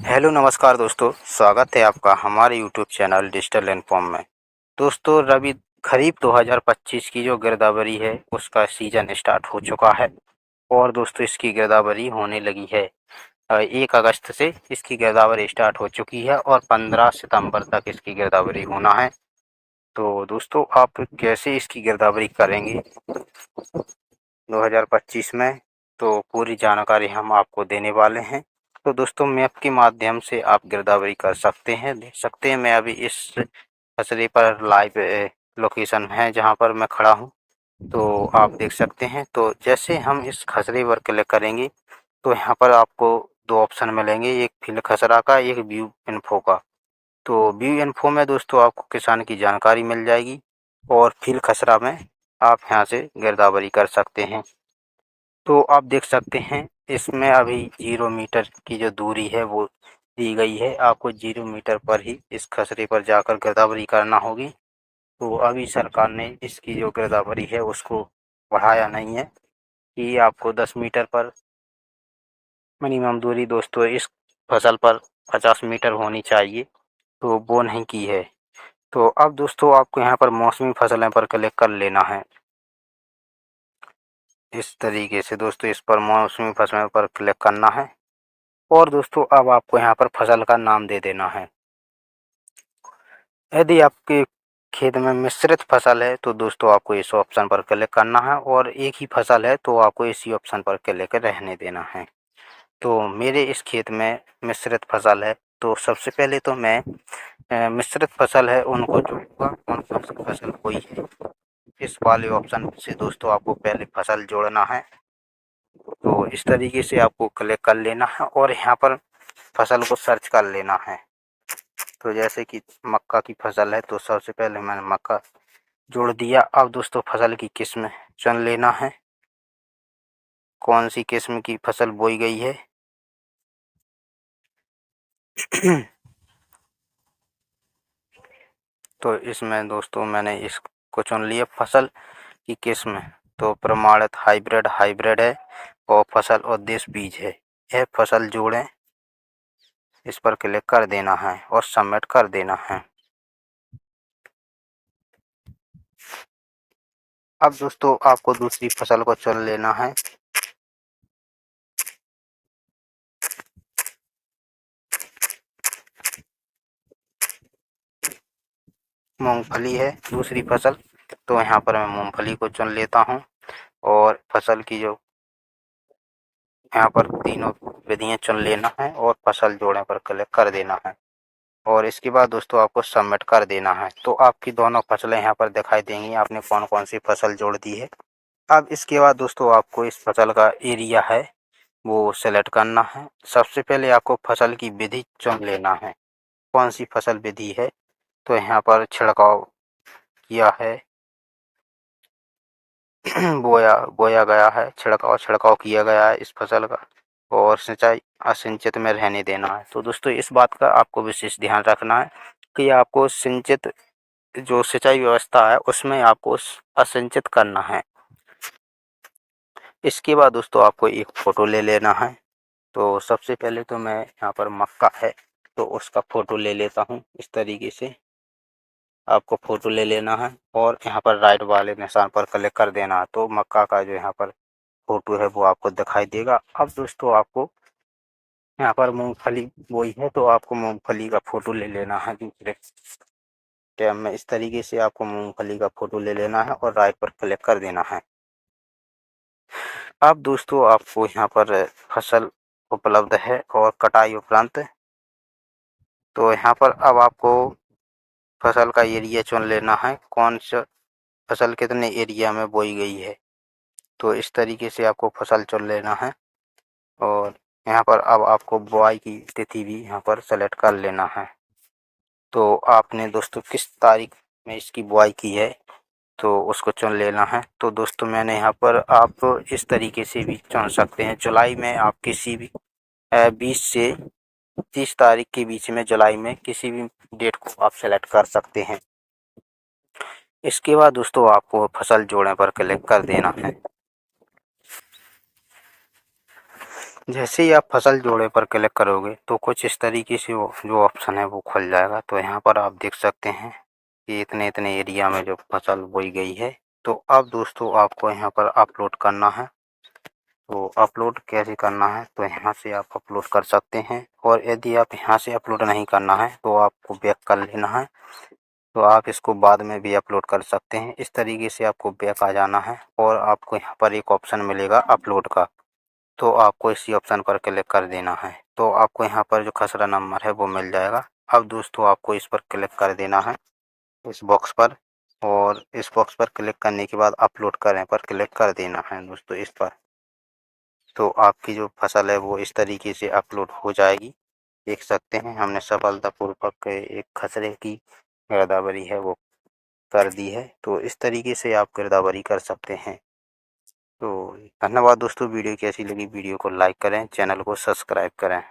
Hello नमस्कार दोस्तों, स्वागत है आपका हमारे यूट्यूब चैनल डिजिटल इन्फॉर्म में। दोस्तों, रबी खरीफ 2025 की जो गिरदावरी है उसका सीज़न स्टार्ट हो चुका है और दोस्तों इसकी गिरदावरी होने लगी है। 1 अगस्त से इसकी गिरदावरी स्टार्ट हो चुकी है और 15 सितंबर तक इसकी गिरदावरी होना है। तो दोस्तों, आप कैसे इसकी गिरदावरी करेंगे 2025 में, तो पूरी जानकारी हम आपको देने वाले हैं। तो दोस्तों, मैप के माध्यम से आप गिरदावरी कर सकते हैं। देख सकते हैं मैं अभी इस खसरे पर लाइव लोकेशन है जहां पर मैं खड़ा हूं, तो आप देख सकते हैं। तो जैसे हम इस खसरे पर क्लिक करेंगे तो यहाँ पर आपको 2 ऑप्शन मिलेंगे, एक फील्ड खसरा का, एक व्यू इन्फो का। तो व्यू इन्फो में दोस्तों आपको किसान की जानकारी मिल जाएगी और फील्ड खसरा में आप यहाँ से गिरदावरी कर सकते हैं। तो आप देख सकते हैं इसमें अभी 0 मीटर की जो दूरी है वो दी गई है। आपको 0 मीटर पर ही इस खसरे पर जाकर गिरदावरी करना होगी। तो अभी सरकार ने इसकी जो गिरदावरी है उसको बढ़ाया नहीं है कि आपको 10 मीटर पर मिनिमम दूरी दोस्तों इस फसल पर 50 मीटर होनी चाहिए, तो वो नहीं की है। तो अब दोस्तों आपको यहाँ पर मौसमी फसलें पर क्लिक कर लेना है। इस तरीके से दोस्तों इस पर मौसमी फसलों पर क्लिक करना है और दोस्तों अब आपको यहाँ पर फसल का नाम दे देना है। यदि आपके खेत में मिश्रित फसल है तो दोस्तों आपको इस ऑप्शन पर क्लिक करना है और एक ही फसल है तो आपको इसी ऑप्शन पर क्लिक रहने देना है। तो मेरे इस खेत में मिश्रित फसल है, तो सबसे पहले तो मैं मिश्रित फसल है उनको जोड़ूंगा। कौन कौन सी फसल कोई है, इस वाले ऑप्शन से दोस्तों आपको पहले फसल जोड़ना है। तो इस तरीके से आपको क्लिक कर लेना है और यहाँ पर फसल को सर्च कर लेना है। तो जैसे कि मक्का की फसल है तो सबसे पहले मैंने मक्का जोड़ दिया। अब दोस्तों फसल की किस्म चुन लेना है, कौन सी किस्म की फसल बोई गई है। तो इसमें दोस्तों मैंने इसको चुन लिया फसल की किस्म, तो प्रमाणित हाइब्रिड है और फसल और देश बीज है। यह फसल जोड़ें, इस पर क्लिक कर देना है और सबमिट कर देना है। अब दोस्तों आपको दूसरी फसल को चुन लेना है। मूंगफली है दूसरी फसल, तो यहाँ पर मैं मूंगफली को चुन लेता हूँ और फसल की जो यहाँ पर तीनों विधियाँ चुन लेना है और फसल जोड़ने पर क्लिक कर देना है और इसके बाद दोस्तों आपको सबमिट कर देना है। तो आपकी दोनों फसलें यहाँ पर दिखाई देंगी, आपने कौन कौन सी फसल जोड़ दी है। अब इसके बाद दोस्तों आपको इस फसल का एरिया है वो सेलेक्ट करना है। सबसे पहले आपको फसल की विधि चुन लेना है, कौन सी फसल विधि है। तो यहाँ पर छिड़काव किया है, बोया गया है, छिड़काव किया गया है इस फसल का, और सिंचाई असिंचित में रहने देना है। तो दोस्तों इस बात का आपको विशेष ध्यान रखना है कि आपको सिंचित जो सिंचाई व्यवस्था है उसमें आपको असिंचित करना है। इसके बाद दोस्तों आपको एक फ़ोटो ले लेना है। तो सबसे पहले तो मैं यहाँ पर मक्का है तो उसका फ़ोटो ले लेता हूँ। इस तरीके से आपको फ़ोटो ले लेना है और यहाँ पर राइट वाले निशान पर क्लिक कर देना है, तो मक्का का जो यहाँ पर फ़ोटो है वो आपको दिखाई देगा। अब दोस्तों आपको यहाँ पर मूंगफली बोई है तो आपको मूंगफली का फ़ोटो ले लेना है। दूसरे टैब में इस तरीके से आपको मूंगफली का फ़ोटो ले लेना है और राइट पर क्लिक कर देना है। अब दोस्तों आपको यहाँ पर फसल उपलब्ध है और कटाई उपरांत, तो यहाँ पर अब आपको फसल का एरिया चुन लेना है, कौन सा फसल कितने एरिया में बोई गई है। तो इस तरीके से आपको फसल चुन लेना है और यहाँ पर अब आपको बुआई की तिथि भी यहाँ पर सेलेक्ट कर लेना है। तो आपने दोस्तों किस तारीख में इसकी बुआई की है तो उसको चुन लेना है। तो दोस्तों मैंने यहाँ पर आप इस तरीके से भी चुन सकते हैं, जुलाई में आप किसी भी 20 से 30 तारीख के बीच में जुलाई में किसी भी डेट को आप सेलेक्ट कर सकते हैं। इसके बाद दोस्तों आपको फसल जोड़ने पर क्लिक कर देना है। जैसे ही आप फसल जोड़े पर क्लिक करोगे तो कुछ इस तरीके से वो जो ऑप्शन है वो खुल जाएगा। तो यहाँ पर आप देख सकते हैं कि इतने इतने एरिया में जो फसल बोई गई है। तो अब दोस्तों आपको यहाँ पर अपलोड करना है। तो अपलोड कैसे करना है, तो यहाँ से आप अपलोड कर सकते हैं। और यदि आप यहाँ से अपलोड नहीं करना है तो आपको बैक कर लेना है। तो आप इसको बाद में भी अपलोड कर सकते हैं। इस तरीके से आपको बैक आ जाना है और आपको यहाँ पर एक ऑप्शन मिलेगा अपलोड का। तो आपको इसी ऑप्शन पर क्लिक कर देना है। तो आपको यहाँ पर जो खसरा नंबर है वो मिल जाएगा। अब दोस्तों आपको इस पर क्लिक कर देना है, इस बॉक्स पर। और इस बॉक्स पर क्लिक करने के बाद अपलोड करें पर क्लिक कर देना है दोस्तों इस पर। तो आपकी जो फसल है वो इस तरीके से अपलोड हो जाएगी। देख सकते हैं हमने सफलतापूर्वक एक खसरे की गिरदावरी है वो कर दी है। तो इस तरीके से आप गिरदावरी कर सकते हैं। तो धन्यवाद दोस्तों। वीडियो कैसी लगी, वीडियो को लाइक करें, चैनल को सब्सक्राइब करें।